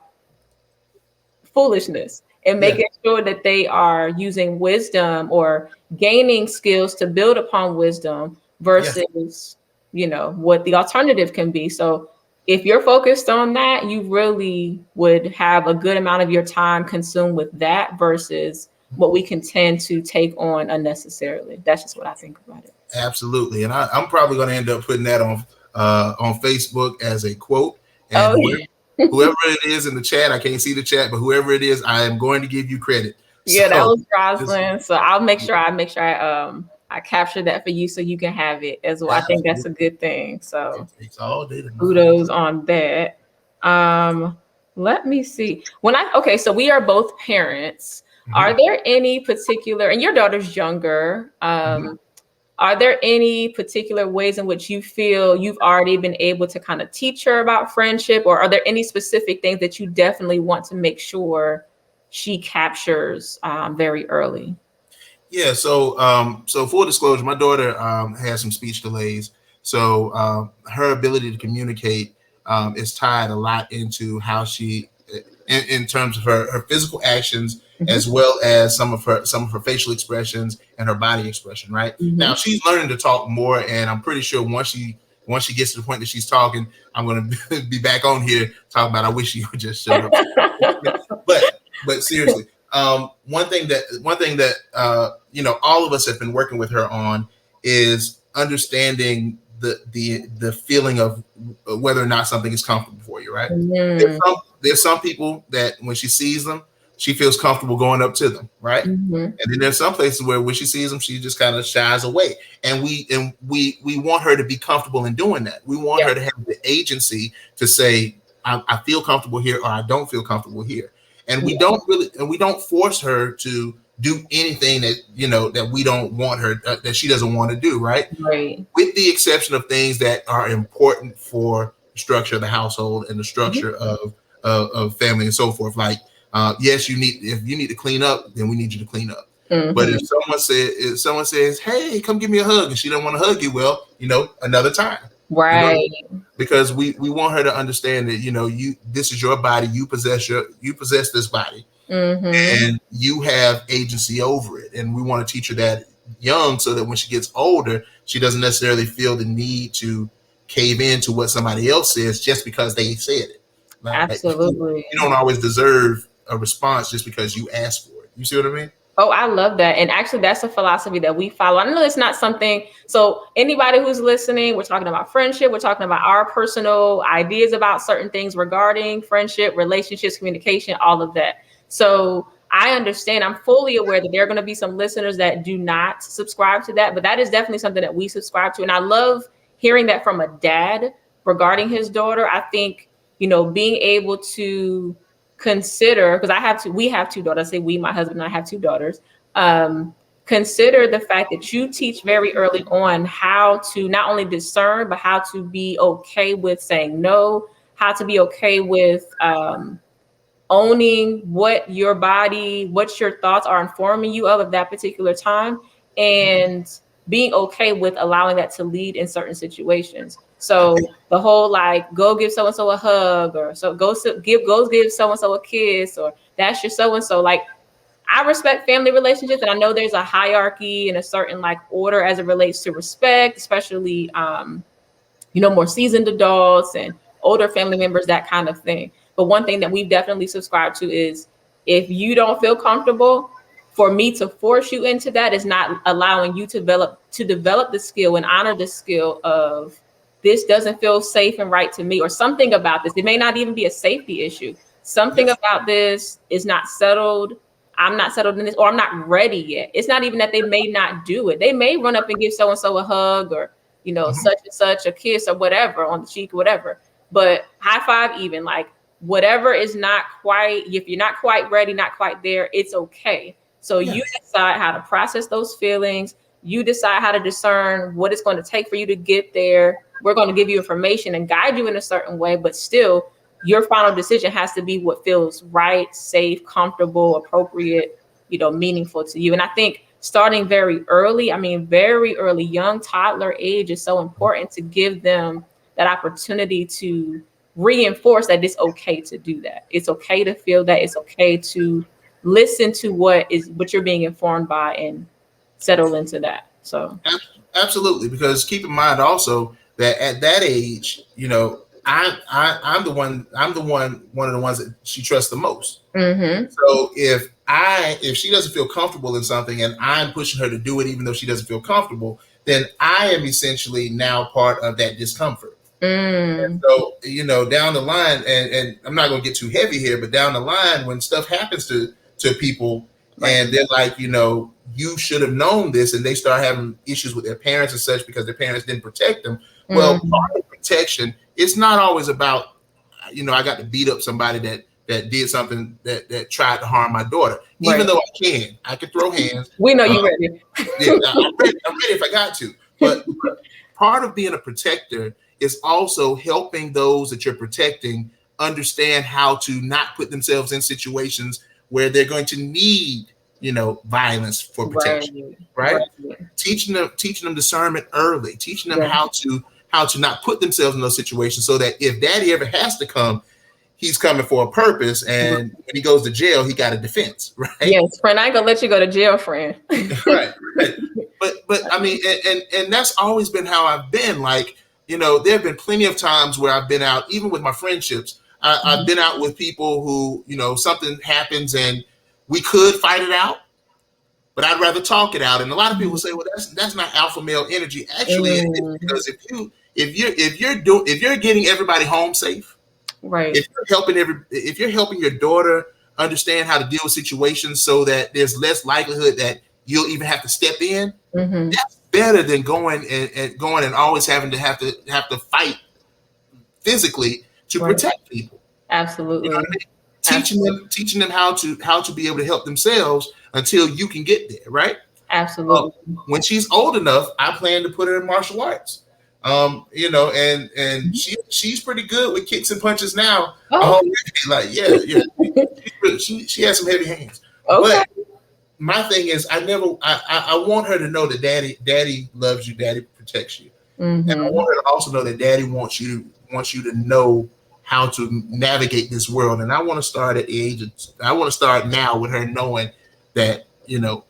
A: foolishness and
B: Yeah.
A: making sure that they are using wisdom or gaining skills to build upon wisdom
B: Yeah.
A: versus, what the alternative can be. So if you're focused on that, you really would have a good amount of your time consumed with that versus what we can tend to take on unnecessarily. That's just what I think about it.
B: Absolutely. And I'm probably going to end up putting that on Facebook as a quote. And
A: Oh,
B: whoever it is in the chat, I can't see the chat, but whoever it is, I am going to give you credit.
A: yeah, that
B: So
A: was
B: just
A: Roslyn. So I'll make sure I capture that for you so you can have it as well. I think that's a
B: absolutely,
A: good thing.
B: it
A: So
B: takes all day to know.
A: kudos on that. Um, Let me see. So we are both parents. Are
B: Mhm.
A: there any particular, and your daughter's younger,
B: Mhm.
A: are there any particular ways in which you feel you've already been able to kind of teach her about friendship, or are there any specific things that you definitely want to make sure she captures very early?
B: Yeah, so full disclosure, my daughter has some speech delays, so her ability to communicate is tied a lot into how she, in terms of her physical actions,
A: Mhm.
B: as well as some of her facial expressions and her body expression. Right now,
A: Mhm.
B: she's learning to talk more, and I'm pretty sure once she gets to the point that she's talking, I'm going to be back on here talking about I wish she would just shut up. But seriously, one thing that all of us have been working with her on is understanding the feeling of whether or not something is comfortable for you. Right? There's
A: Mhm.
B: some there's some people that when she sees them, she feels comfortable going up to them. Right?
A: Mhm.
B: And then there's some places where when she sees them, she just kind of shies away. And we want her to be comfortable in doing that. We want
A: Yeah.
B: her to have the agency to say, I feel comfortable here, or I don't feel comfortable here. And we
A: Yeah.
B: don't force her to do anything that we don't want her that she doesn't want to do. Right?
A: Right.
B: With the exception of things that are important for the structure of the household and the
A: Mhm.
B: structure of family and so forth. Like, yes, if you need to clean up, then we need you to clean up. But if
A: Mhm.
B: someone says, "Hey, come give me a hug," and she don't want to hug you, well, another time. You know,
A: Right.
B: because we want her to understand that this is your body, you possess this body,
A: Mhm.
B: and you have agency over it. And we want to teach her that young, so that when she gets older, she doesn't necessarily feel the need to cave into what somebody else says just because they said it. Like,
A: Absolutely.
B: you don't always deserve a response just because you asked for it. You see what I mean?
A: Oh, I love that. And actually, that's a philosophy that we follow. I know it's not something, so anybody who's listening, we're talking about friendship, we're talking about our personal ideas about certain things regarding friendship, relationships, communication, all of that. So I understand, I'm fully aware that there are going to be some listeners that do not subscribe to that, but that is definitely something that we subscribe to. And I love hearing that from a dad regarding his daughter. I think, being able to consider, because we have two daughters. I say we, my husband and I have two daughters. um, Consider the fact that you teach very early on how to not only discern, but how to be okay with saying no, how to be okay with owning what your thoughts are informing you of at that particular time, and being okay with allowing that to lead in certain situations. So the whole like go give so and so a hug, or so go give so and so a kiss, or that's your so and so. Like I respect family relationships, and I know there's a hierarchy and a certain like order as it relates to respect, especially more seasoned adults and older family members, that kind of thing. But one thing that we've definitely subscribed to is if you don't feel comfortable, for me to force you into that is not allowing you to develop the skill and honor the skill of this doesn't feel safe and right to me, or something about this. It may not even be a safety issue. Something
B: Yes.
A: about this is not settled. I'm not settled in this, or I'm not ready yet. It's not even that they may not do it. They may run up and give so and so a hug, or
B: Mhm.
A: such and such a kiss or whatever on the cheek, whatever. But high five, even like whatever is not quite, if you're not quite ready, not quite there, it's okay. So you decide how to process those feelings. You decide how to discern what it's going to take for you to get there. We're going to give you information and guide you in a certain way, but still your final decision has to be what feels right, safe, comfortable, appropriate, meaningful to you. And I think starting very early, very early, young toddler age is so important to give them that opportunity to reinforce that it's okay to do that. It's okay to feel that. It's okay to listen to what you're being informed by and settle into that. So
B: Absolutely, because keep in mind also that at that age, I'm the one one of the ones that she trusts the most. So if she doesn't feel comfortable in something and I'm pushing her to do it even though she doesn't feel comfortable, then I am essentially now part of that discomfort. And so, down the line, and I'm not going to get too heavy here, but down the line, when stuff happens to people, right, and they're like, you should have known this, and they start having issues with their parents and such because their parents didn't protect them. Well, part of protection, it's not always about, I got to beat up somebody that did something that tried to harm my daughter. Right. Even though I can throw hands.
A: We know you're ready.
B: Yeah, I'm ready if I got to. But part of being a protector is also helping those that you're protecting understand how to not put themselves in situations where they're going to need, violence for protection, right? Teaching them discernment early, teaching them how to not put themselves in those situations so that if daddy ever has to come, he's coming for a purpose, and when he goes to jail, he got a defense, right?
A: Yes, friend, I ain't gonna let you go to jail, friend.
B: Right. But and that's always been how I've been. Like, there have been plenty of times where I've been out, even with my friendships. I've been out with people who, something happens and we could fight it out, but I'd rather talk it out. And a lot of people say, well, that's not alpha male energy. Actually, it is, because if you're getting everybody home safe, right? If you're helping your daughter understand how to deal with situations so that there's less likelihood that you'll even have to step in, that's better than going and always having to fight physically to protect people.
A: Absolutely.
B: You know what I mean? Teaching them how to be able to help themselves until you can get there, right?
A: Absolutely.
B: When she's old enough, I plan to put her in martial arts. And she's pretty good with kicks and punches now. Like, she has some heavy hands. Okay. But my thing is, I want her to know that daddy loves you, daddy protects you. And I want her to also know that daddy wants you to know how to navigate this world. And I want to start now with her knowing that,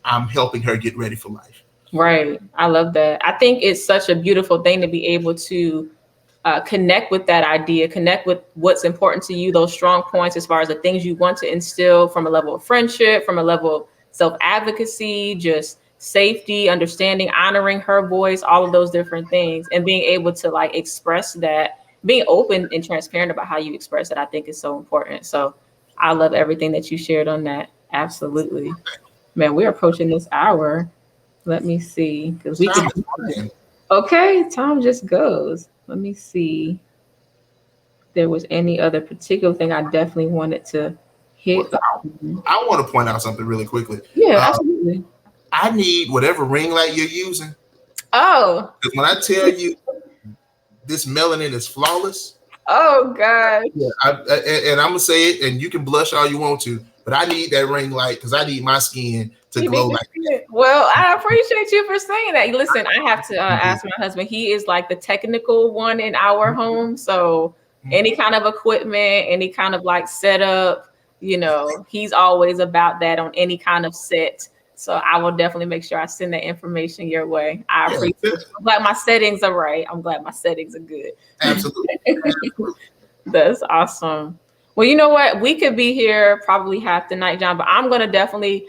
B: I'm helping her get ready for life.
A: Right. I love that. I think it's such a beautiful thing to be able to connect with that idea, connect with what's important to you, those strong points as far as the things you want to instill from a level of friendship, from a level of self-advocacy, just safety, understanding, honoring her voice, all of those different things, and being able to express that, being open and transparent about how you express it, I think is so important. So I love everything that you shared on that. Absolutely. Man, we're approaching this hour. Let me see, because we can. Okay, time just goes. Let me see. If there was any other particular thing I definitely wanted to hit.
B: I want to point out something really quickly.
A: Yeah, absolutely.
B: I need whatever ring light you're using.
A: Oh.
B: Because when I tell you this melanin is flawless.
A: Oh God.
B: Yeah, and I'm gonna say it, and you can blush all you want to, but I need that ring light because I need my skin to glow like that.
A: Well, I appreciate you for saying that. Listen, I have to ask my husband. He is like the technical one in our home, so any kind of equipment, any kind of setup, he's always about that on any kind of set. So I will definitely make sure I send that information your way. I appreciate it. I'm glad my settings are right. I'm glad my settings are good.
B: Absolutely.
A: That's awesome. Well, you know what? We could be here probably half the night, John, but I'm going to definitely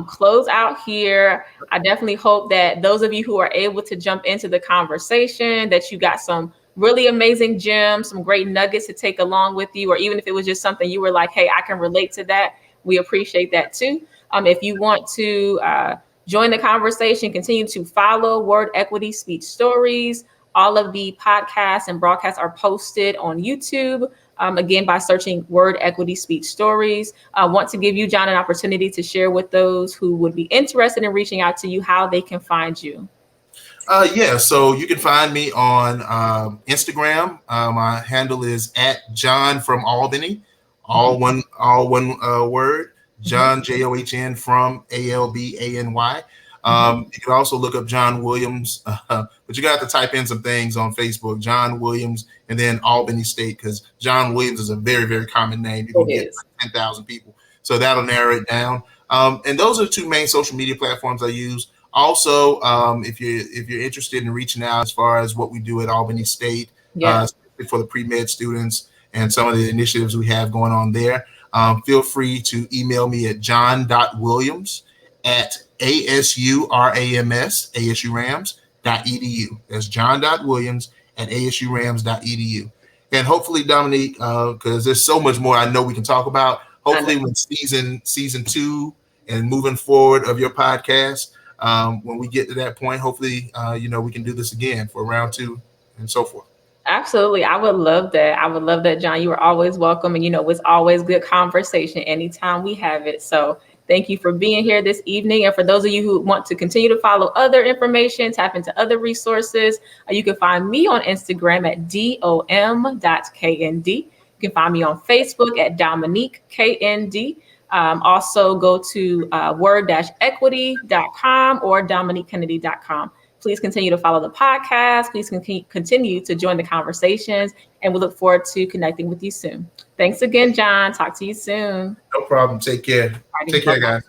A: close out here. I definitely hope that those of you who are able to jump into the conversation, that you got some really amazing gems, some great nuggets to take along with you, or even if it was just something you were like, hey, I can relate to that. We appreciate that too. If you want to join the conversation, continue to follow Word Equity Speech Stories. All of the podcasts and broadcasts are posted on YouTube. again, by searching Word Equity Speech Stories. I want to give you, John, an opportunity to share with those who would be interested in reaching out to you how they can find you.
B: Yeah, so you can find me on Instagram. My handle is at John from Albany, all one word. John John from Albany. You can also look up John Williams, but you got to type in some things on Facebook, John Williams, and then Albany State, because John Williams is a very, very common name. You're going to get like 10,000 people. So that'll narrow it down. And those are the two main social media platforms I use. Also, if you're interested in reaching out as far as what we do at Albany State, for the pre-med students and some of the initiatives we have going on there, feel free to email me at john.williams@asurams.edu. That's john.williams@asurams.edu. And hopefully, Dominique, because there's so much more I know we can talk about. Hopefully, with season 2 and moving forward of your podcast, when we get to that point, hopefully, we can do this again for round 2 and so forth.
A: Absolutely. I would love that. I would love that, John. You are always welcome. And, it's always good conversation anytime we have it. So thank you for being here this evening. And for those of you who want to continue to follow other information, tap into other resources, you can find me on Instagram at dom.knd. You can find me on Facebook at Dominique KND. Also go to word-equity.com or dominiquekennedy.com. Please continue to follow the podcast. Please continue to join the conversations, and we look forward to connecting with you soon. Thanks again, John. Talk to you soon.
B: No problem. Take care. Take care, guys.